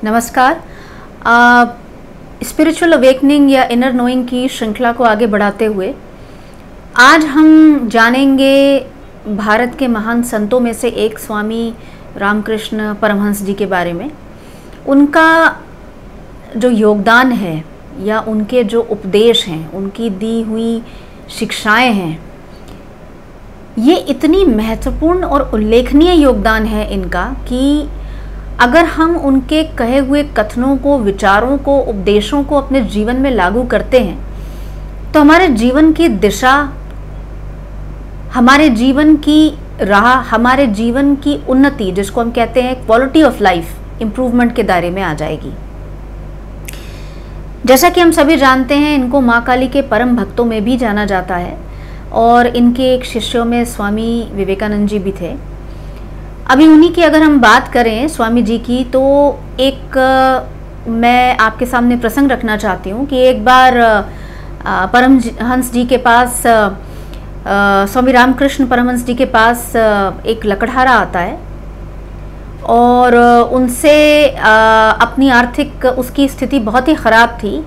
नमस्कार। Spiritual awakening या inner knowing की श्रृंखला को आगे बढ़ाते हुए आज हम जानेंगे भारत के महान संतों में से एक स्वामी रामकृष्ण परमहंस जी के बारे में। उनका जो योगदान है या उनके जो उपदेश हैं, उनकी दी हुई शिक्षाएं हैं, ये इतनी महत्वपूर्ण और उल्लेखनीय योगदान है इनका कि अगर हम उनके कहे हुए कथनों को, विचारों को, उपदेशों को अपने जीवन में लागू करते हैं तो हमारे जीवन की दिशा, हमारे जीवन की राह, हमारे जीवन की उन्नति, जिसको हम कहते हैं क्वालिटी ऑफ लाइफ इम्प्रूवमेंट के दायरे में आ जाएगी। जैसा कि हम सभी जानते हैं, इनको माँ काली के परम भक्तों में भी जाना जाता है और इनके एक शिष्यों में स्वामी विवेकानंद जी भी थे। अभी उन्हीं की अगर हम बात करें स्वामी जी की, तो एक मैं आपके सामने प्रसंग रखना चाहती हूँ कि एक बार परमहंस जी के पास, स्वामी रामकृष्ण परमहंस जी के पास एक लकड़हारा आता है और उनसे अपनी आर्थिक उसकी स्थिति बहुत ही ख़राब थी।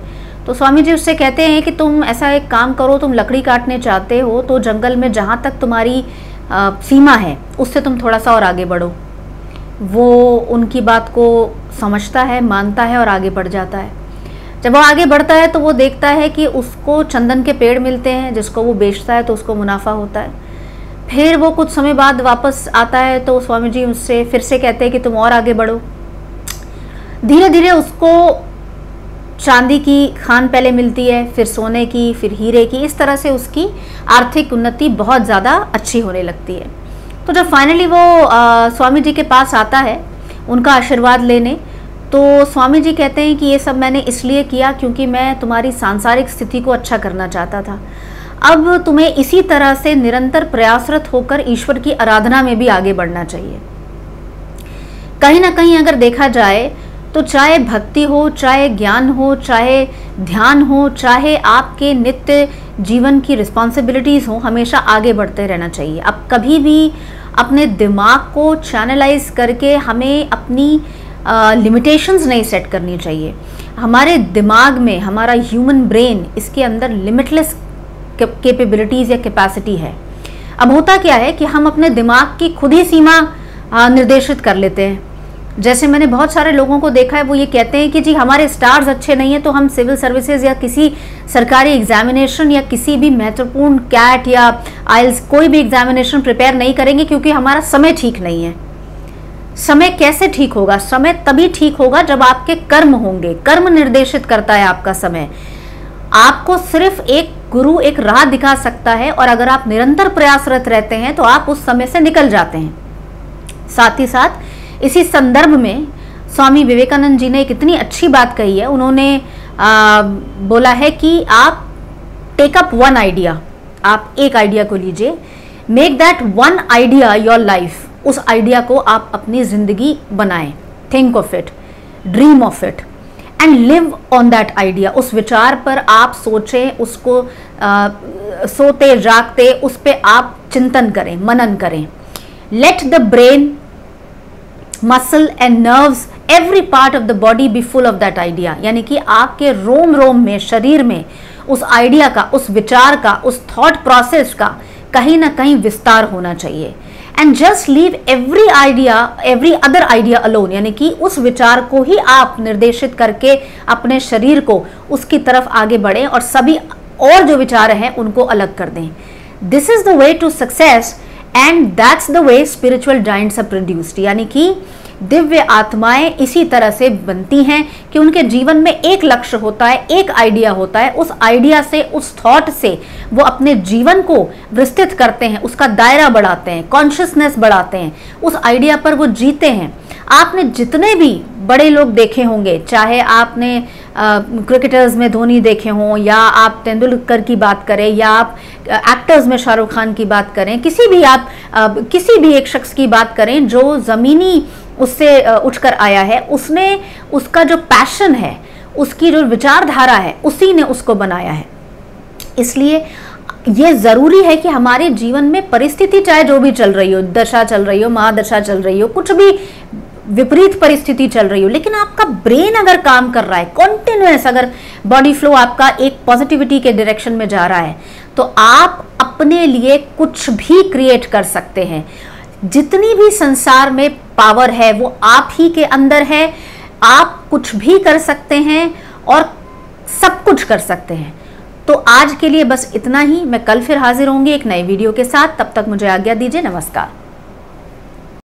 तो स्वामी जी उससे कहते हैं कि तुम ऐसा एक काम करो, तुम लकड़ी काटने चाहते हो तो जंगल में जहाँ तक तुम्हारी सीमा है उससे तुम थोड़ा सा और आगे बढ़ो। वो उनकी बात को समझता है, मानता है और आगे बढ़ जाता है। जब वो आगे बढ़ता है तो वो देखता है कि उसको चंदन के पेड़ मिलते हैं, जिसको वो बेचता है तो उसको मुनाफा होता है। फिर वो कुछ समय बाद वापस आता है तो स्वामी जी उससे फिर से कहते हैं कि तुम और आगे बढ़ो। धीरे धीरे उसको चांदी की खान पहले मिलती है, फिर सोने की, फिर हीरे की। इस तरह से उसकी आर्थिक उन्नति बहुत ज़्यादा अच्छी होने लगती है। तो जब फाइनली वो स्वामी जी के पास आता है उनका आशीर्वाद लेने, तो स्वामी जी कहते हैं कि ये सब मैंने इसलिए किया क्योंकि मैं तुम्हारी सांसारिक स्थिति को अच्छा करना चाहता था। अब तुम्हें इसी तरह से निरंतर प्रयासरत होकर ईश्वर की आराधना में भी आगे बढ़ना चाहिए। कहीं ना कहीं अगर देखा जाए तो चाहे भक्ति हो, चाहे ज्ञान हो, चाहे ध्यान हो, चाहे आपके नित्य जीवन की रिस्पॉन्सिबिलिटीज़ हो, हमेशा आगे बढ़ते रहना चाहिए। अब कभी भी अपने दिमाग को चैनलाइज करके हमें अपनी लिमिटेशंस नहीं सेट करनी चाहिए। हमारे दिमाग में, हमारा ह्यूमन ब्रेन, इसके अंदर लिमिटलेस कैपेबिलिटीज़ या कैपेसिटी है। अब होता क्या है कि हम अपने दिमाग की खुद ही सीमा निर्देशित कर लेते हैं। जैसे मैंने बहुत सारे लोगों को देखा है, वो ये कहते हैं कि जी हमारे स्टार्स अच्छे नहीं है तो हम सिविल सर्विसेज या किसी सरकारी एग्जामिनेशन या किसी भी महत्वपूर्ण कैट या आइल्स कोई भी एग्जामिनेशन प्रिपेयर नहीं करेंगे क्योंकि हमारा समय ठीक नहीं है। समय कैसे ठीक होगा? समय तभी ठीक होगा जब आपके कर्म होंगे। कर्म निर्देशित करता है आपका समय। आपको सिर्फ एक गुरु एक राह दिखा सकता है और अगर आप निरंतर प्रयासरत रहते हैं तो आप उस समय से निकल जाते हैं। साथ ही साथ इसी संदर्भ में स्वामी विवेकानंद जी ने एक इतनी अच्छी बात कही है। उन्होंने बोला है कि आप टेक अप वन आइडिया, आप एक आइडिया को लीजिए, make that one idea your life. उस आइडिया को आप अपनी जिंदगी बनाएं, think of it, dream of it and live on that idea. उस विचार पर आप सोचें, उसको सोते जागते उस पर आप चिंतन करें, मनन करें। Let the brain, muscle and nerves, every part of the body be full of that idea. यानी कि आपके रोम रोम में, शरीर में उस आइडिया का, उस विचार का, उस थॉट प्रोसेस का कहीं ना कहीं विस्तार होना चाहिए। And just leave every idea, every other idea alone. यानी कि उस विचार को ही आप निर्देशित करके अपने शरीर को उसकी तरफ आगे बढ़ें और सभी और जो विचार हैं उनको अलग कर दें। This is the way to success and that's the way spiritual giants are produced. यानी कि दिव्य आत्माएं इसी तरह से बनती हैं कि उनके जीवन में एक लक्ष्य होता है, एक आइडिया होता है। उस आइडिया से, उस थॉट से वो अपने जीवन को विस्तृत करते हैं, उसका दायरा बढ़ाते हैं, कॉन्शियसनेस बढ़ाते हैं, उस आइडिया पर वो जीते हैं। आपने जितने भी बड़े लोग देखे होंगे, चाहे आपने क्रिकेटर्स में धोनी देखे हों या आप तेंदुलकर की बात करें या आप एक्टर्स में शाहरुख खान की बात करें, किसी भी एक शख्स की बात करें जो ज़मीनी उससे उठकर आया है, उसने उसका जो पैशन है, उसकी जो विचारधारा है, उसी ने उसको बनाया है। इसलिए ये ज़रूरी है कि हमारे जीवन में परिस्थिति चाहे जो भी चल रही हो, दशा चल रही हो, महादशा चल रही हो, कुछ भी विपरीत परिस्थिति चल रही हो, लेकिन आपका ब्रेन अगर काम कर रहा है कॉन्टिन्यूअस, अगर बॉडी फ्लो आपका एक पॉजिटिविटी के डायरेक्शन में जा रहा है, तो आप अपने लिए कुछ भी क्रिएट कर सकते हैं। जितनी भी संसार में पावर है वो आप ही के अंदर है। आप कुछ भी कर सकते हैं और सब कुछ कर सकते हैं। तो आज के लिए बस इतना ही। मैं कल फिर हाजिर होंगी एक नए वीडियो के साथ। तब तक मुझे आज्ञा दीजिए। नमस्कार।